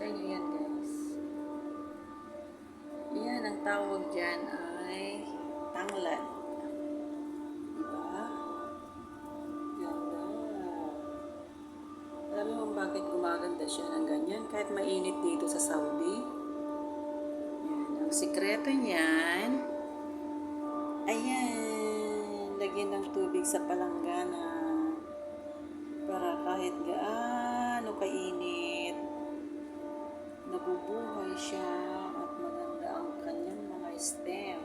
sa inyo yan, guys. Yan, ang tawag dyan ay tanglad. Diba? Ganda. Alam mo bakit gumaganda siya ng ganyan? Kahit mainit dito sa Saudi. Yan, ang sikreto niyan, ayan, lagyan ng tubig sa palanggana para kahit gaano kainit, nabubuhay siya at maganda ang kanyang mga stem.